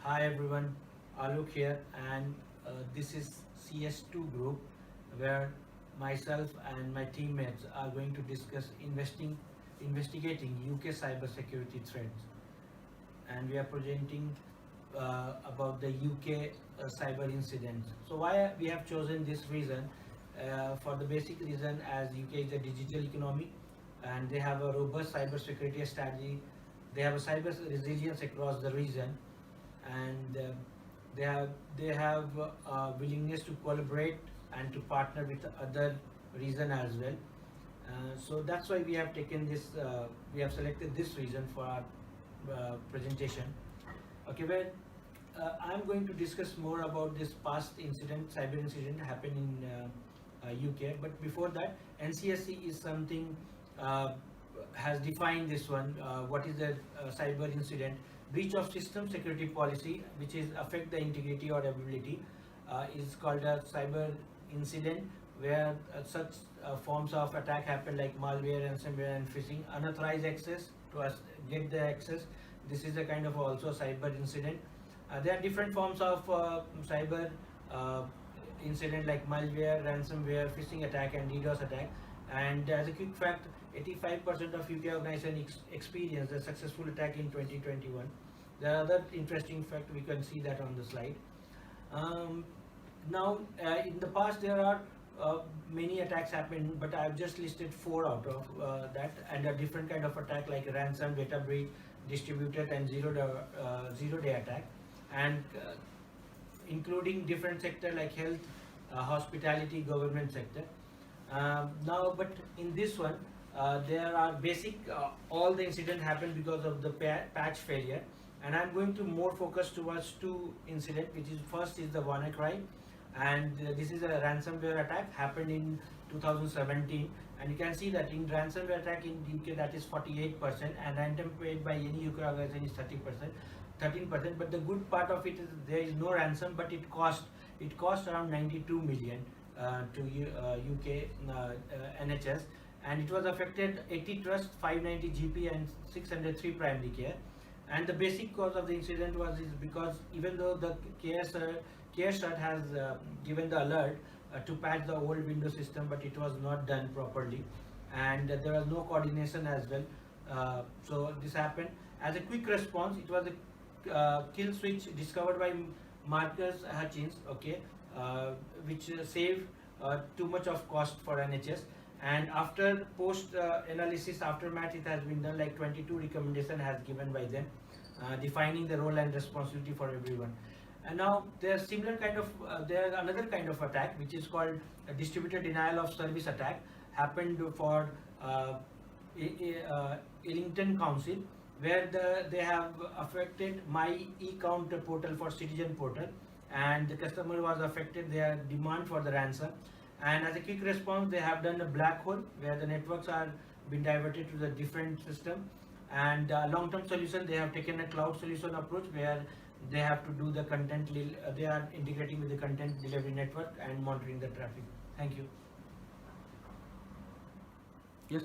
Hi everyone, Alok here, and this is CS2 group where myself and my teammates are going to discuss investigating UK cybersecurity threats, and we are presenting about the UK cyber incidents. So why we have chosen this reason? For the basic reason, as UK is a digital economy, and they have a robust cybersecurity strategy. They have a cyber resilience across the region, and they have willingness to collaborate and to partner with other region as well. So that's why we have taken this. We have selected this region for our presentation. Okay, well, I'm going to discuss more about this past incident, cyber incident happened in UK. But before that, NCSC is something has defined this one. What is a cyber incident? Breach of system security policy, which is affect the integrity or ability, is called a cyber incident, where such forms of attack happen like malware, ransomware, and phishing, unauthorized access to us get the access. This is a kind of also cyber incident. There are different forms of cyber uh, incident like malware, ransomware, phishing attack, and DDoS attack. And as a quick fact, 85% of UK organizations experienced a successful attack in 2021. There are other interesting facts, we can see that on the slide. Um, Now, in the past, there are many attacks happened, but I've just listed four out of that, and a different kind of attack like ransom, data breach, distributed, and zero-day attack, and including different sector like health, hospitality, government sector. Now, but in this one, there are basic, all the incident happened because of the patch failure, and I'm going to more focus towards two incident, which is first is the WannaCry, and this is a ransomware attack happened in 2017, and you can see that in ransomware attack in UK that is 48%, and ransom paid by any UK organization is 30%, 13%. But the good part of it is there is no ransom, but it cost around 92 million to UK NHS, and it was affected 80 trust, 590 GP, and 603 primary care. And the basic cause of the incident was is because even though the CareSat has given the alert to patch the old Windows system, but it was not done properly, and there was no coordination as well. So this happened. As a quick response, it was a kill switch discovered by Marcus Hutchins, okay, which saved too much of cost for NHS. And after post analysis aftermath, it has been done like 22 recommendation has given by them, defining the role and responsibility for everyone. And now there's similar kind of there's another kind of attack which is called a distributed denial of service attack, happened for Ellington Council, where they have affected my e-count portal for citizen portal, and the customer was affected their demand for the ransom. And as a quick response, they have done a black hole where the networks are been diverted to the different system. And long-term solution, they have taken a cloud solution approach where they have to do the they are integrating with the content delivery network and monitoring the traffic. Thank you. Yes.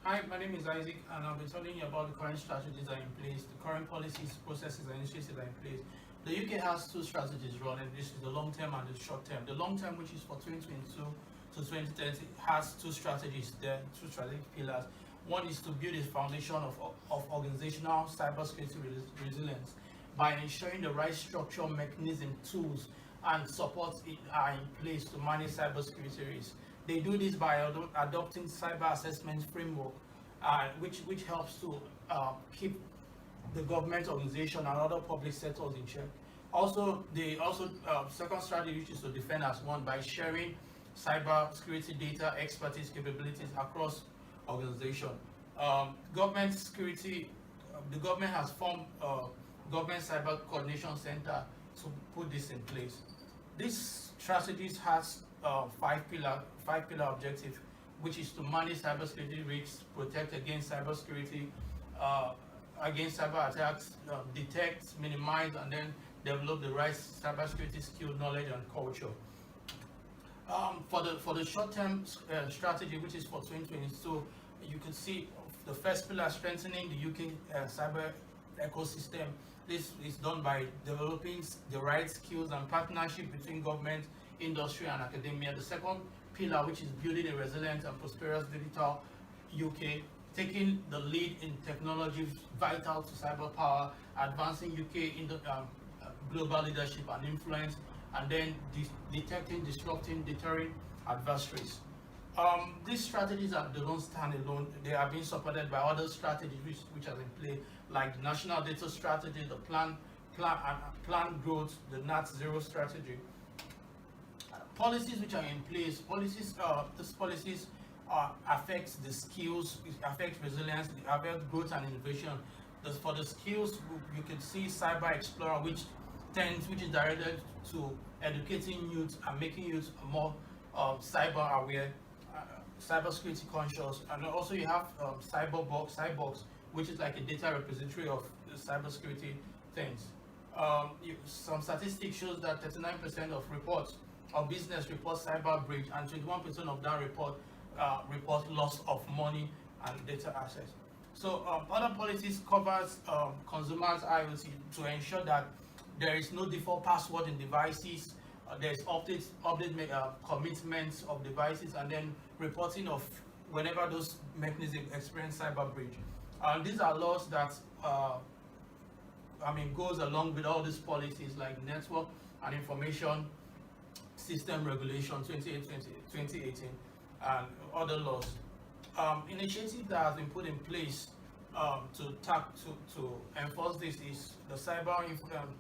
Hi, my name is Isaac, and I'll be telling you about the current strategies that are in place, the current policies, processes, and initiatives that are in place. The UK has two strategies running. This is the long term and the short term. The long term, which is for 2022 to 2030, has two strategies there, two strategic pillars. One is to build a foundation of organizational cybersecurity resilience by ensuring the right structure, mechanism, tools, and supports are in place to manage cybersecurity risks. They do this by adopting cyber assessment framework, which helps to keep the government organization and other public sectors in check. Also, second strategy, which is to defend as one by sharing cyber security data, expertise, capabilities across organization. Government security, the government has formed government cyber coordination center to put this in place. This strategies has five pillar objective, which is to manage cybersecurity risks, protect against cybersecurity, against cyber attacks, detect, minimize, and then develop the right cybersecurity skill, knowledge, and culture. For the short-term strategy, which is for 2022, you can see the first pillar, strengthening the UK cyber ecosystem. This is done by developing the right skills and partnership between government, industry, and academia. The second pillar, which is building a resilient and prosperous digital UK, taking the lead in technology vital to cyber power, advancing UK in the global leadership and influence, and then detecting, disrupting, deterring adversaries. These strategies they don't stand alone. They are being supported by other strategies which are in play, like the National Data Strategy, the Plan Growth, the NAT Zero strategy. Policies which are in place, these policies affect the skills, it affects resilience, it affects growth and innovation. For the skills, you can see Cyber Explorer, which is directed to educating youth and making youth more cyber aware, cyber security conscious, and also you have Cyborgs, which is like a data repository of cyber security things. Some statistics shows that 39% of reports of business report cyber breach, and 21% of that report loss of money and data access. So other policies covers consumers IoT to ensure that there is no default password in devices. There is update commitments of devices, and then reporting of whenever those mechanisms experience cyber breach. These are laws that goes along with all these policies like Network and Information System Regulation 2018 and other laws. Initiative that has been put in place to enforce this is the Cyber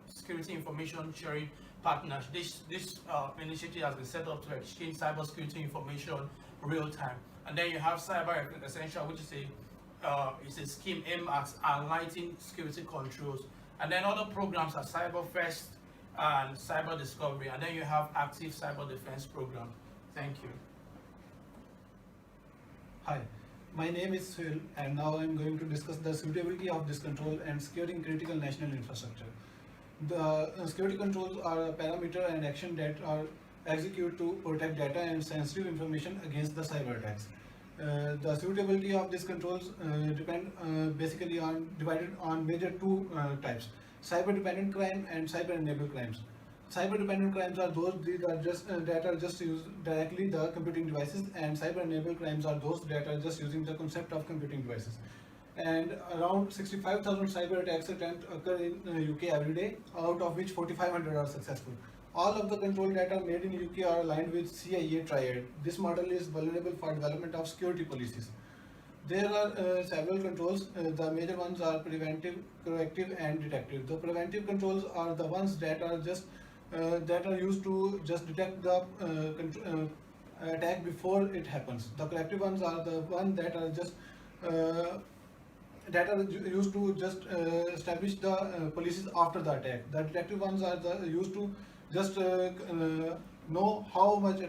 Security Information Sharing Partnership. This initiative has been set up to exchange cybersecurity information real time. And then you have Cyber Essential, which is a scheme aimed at enlightening security controls. And then other programs are Cyber First and Cyber Discovery. And then you have Active Cyber Defense Program. Thank you. Hi, my name is Phil, and now I am going to discuss the suitability of this control and securing critical national infrastructure. The security controls are a parameter and action that are executed to protect data and sensitive information against the cyber attacks. The suitability of these controls depend basically divided on major two types: cyber-dependent crime and cyber-enabled crimes. Cyber-dependent crimes are those that are just used directly the computing devices, and cyber-enabled crimes are those that are just using the concept of computing devices. And around 65,000 cyber attacks attempts occur in UK every day, out of which 4,500 are successful. All of the control data made in UK are aligned with CIA Triad. This model is vulnerable for development of security policies. There are several controls. The major ones are preventive, corrective, and detective. The preventive controls are the ones that are used to just detect the attack before it happens. The corrective ones are the ones that are used to just establish the policies after the attack. The detective ones are used to just know how much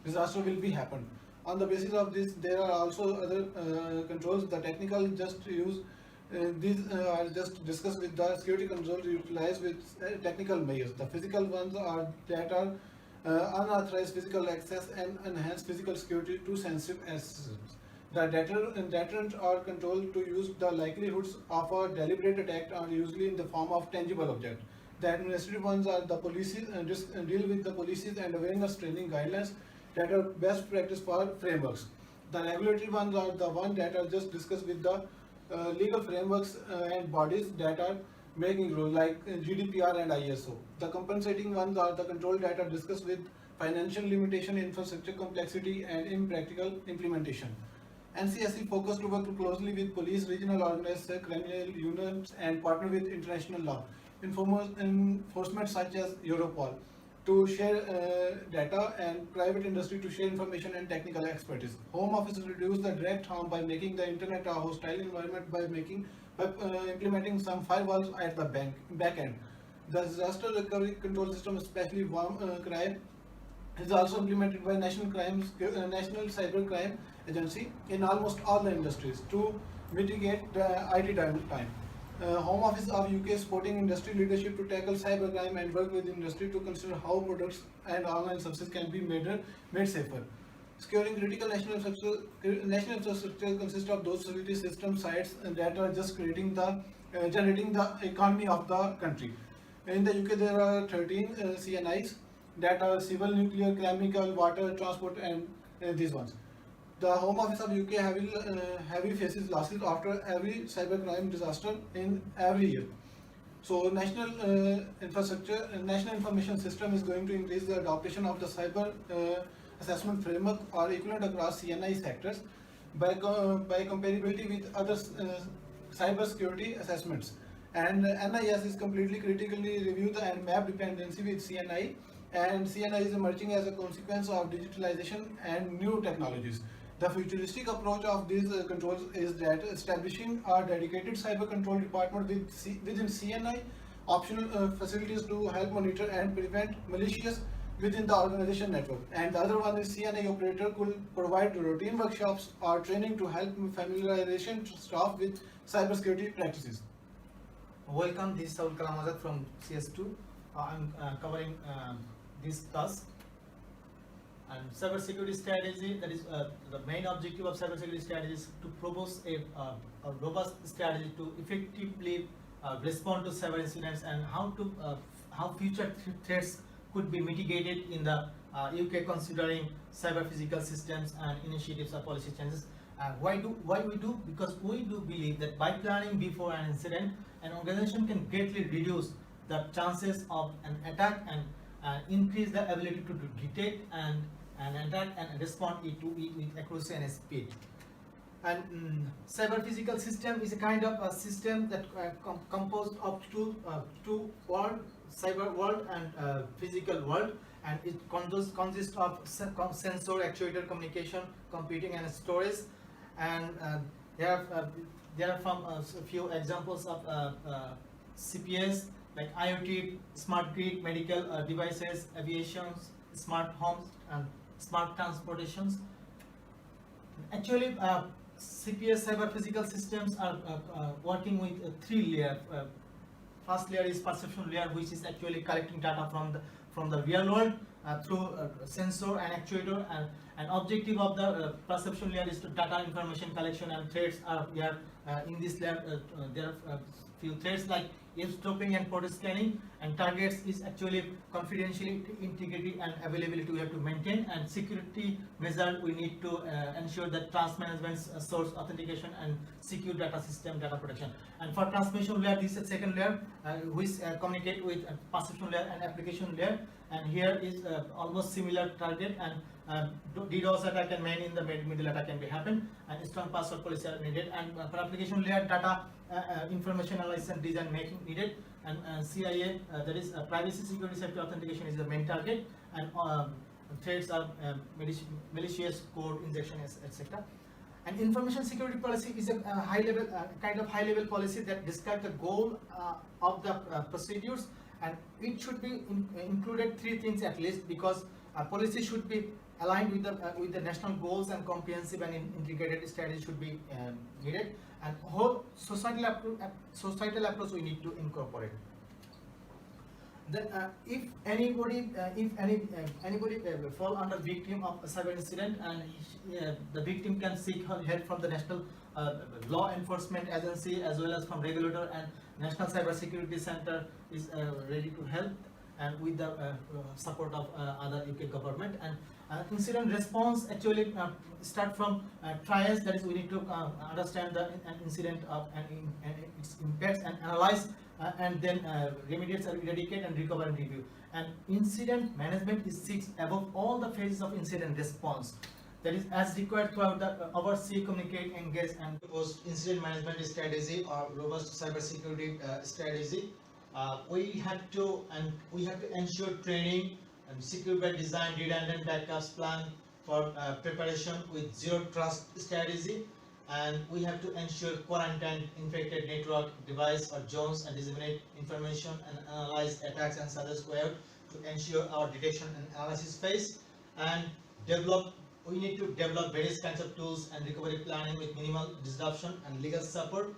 disaster will be happen. On the basis of this, there are also other controls. The technical just use these are just discussed with the security controls utilized with technical measures. The physical ones are that are unauthorized physical access and enhanced physical security to sensitive assets. The deterrent are controlled to use the likelihoods of a deliberate attack are usually in the form of tangible object. The administrative ones are the policies and just deal with the policies and awareness training guidelines that are best practice for frameworks. The regulatory ones are the ones that are just discussed with the legal frameworks and bodies that are making rules like GDPR and ISO. The compensating ones are the control that are discussed with financial limitation, infrastructure complexity, and impractical implementation. NCSC focused to work closely with police, regional organized criminal units, and partner with international law enforcement such as Europol to share data, and private industry to share information and technical expertise. Home Office reduce the direct harm by making the internet a hostile environment by implementing some firewalls at the back end. The disaster recovery control system, especially crime, is also implemented by National Cyber Crime Agency in almost all the industries to mitigate the IT downtime. Home Office of UK is supporting industry leadership to tackle cybercrime and work with industry to consider how products and online services can be made safer. Securing critical national infrastructure consists of those facility system sites that are just creating the generating the economy of the country. In the UK, there are 13 CNIs that are civil, nuclear, chemical, water, transport, and these ones. The Home Office of UK heavy faces losses after every cybercrime disaster in every year. So National Information System is going to increase the adoption of the cyber assessment framework or equivalent across CNI sectors by comparability with other cyber security assessments. And NIS is completely critically reviewed and map dependency with CNI, and CNI is emerging as a consequence of digitalization and new technologies. The futuristic approach of these controls is that establishing a dedicated cyber control department within CNI, optional facilities to help monitor and prevent malicious within the organization network. And the other one is CNI operator could provide routine workshops or training to help familiarization staff with cybersecurity practices. Welcome, this is Saul Kalam Azad from CS2. I'm covering this task. And cybersecurity strategy, that is the main objective of cybersecurity strategy is to propose a robust strategy to effectively respond to cyber incidents and how future threats could be mitigated in the UK, considering cyber physical systems and initiatives or policy changes. Why we do? Because we do believe that by planning before an incident, an organization can greatly reduce the chances of an attack and increase the ability to detect and attack and respond to it with accuracy and speed. And cyber physical system is a kind of a system that composed of two world, cyber world and physical world, and it consists of sensor, actuator, communication, computing, and storage. And there are from a few examples of CPS like IoT, smart grid, medical devices, aviation, smart homes, and smart transportations. Actually, CPS, cyber physical systems, are working with three layers. First layer is perception layer, which is actually collecting data from the real world through sensor and actuator, and objective of the perception layer is to data information collection, and threats are here. In this layer there are few threats like eavesdropping and port scanning, and targets is actually confidentiality, integrity, and availability we have to maintain, and security measure we need to ensure that trust management, source authentication, and secure data system data protection. And for transmission layer, this is second layer which communicate with perception layer and application layer, and here is almost similar target, and DDoS attack and main in the middle attack can be happen, and strong password policy are needed. And for application layer, data information analysis and design making needed, and CIA, that is privacy, security, safety, authentication is the main target, and threats are malicious code injection, etc. And information security policy is a high level kind of high level policy that describes the goal of the procedures, and it should be included three things at least, because policy should be aligned with the national goals, and comprehensive and integrated strategy should be needed, and whole societal approach we need to incorporate. Then if anybody fall under victim of a cyber incident, and the victim can seek help from the national law enforcement agency as well as from regulator, and National Cyber Security Center is ready to help, and with the support of other UK government. And incident response actually start from trials, that is we need to understand the an incident of and its impacts and analyze, and then remediate, eradicate, and recover and review. And incident management is sits above all the phases of incident response, that is as required throughout the oversee, communicate, engage, and post incident management strategy or robust cyber security strategy. We have to ensure training and secure by design, redundant backups plan for preparation with zero trust strategy, and we have to ensure quarantine infected network, device, or zones, and disseminate information and analyze attacks and others to ensure our detection and analysis phase. And we need to develop various kinds of tools and recovery planning with minimal disruption and legal support.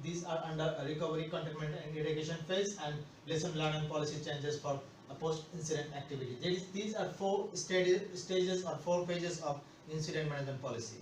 These are under recovery, containment, and eradication phase, and lesson learned and policy changes for post-incident activity. These are four stages or 4 phases of incident management policy.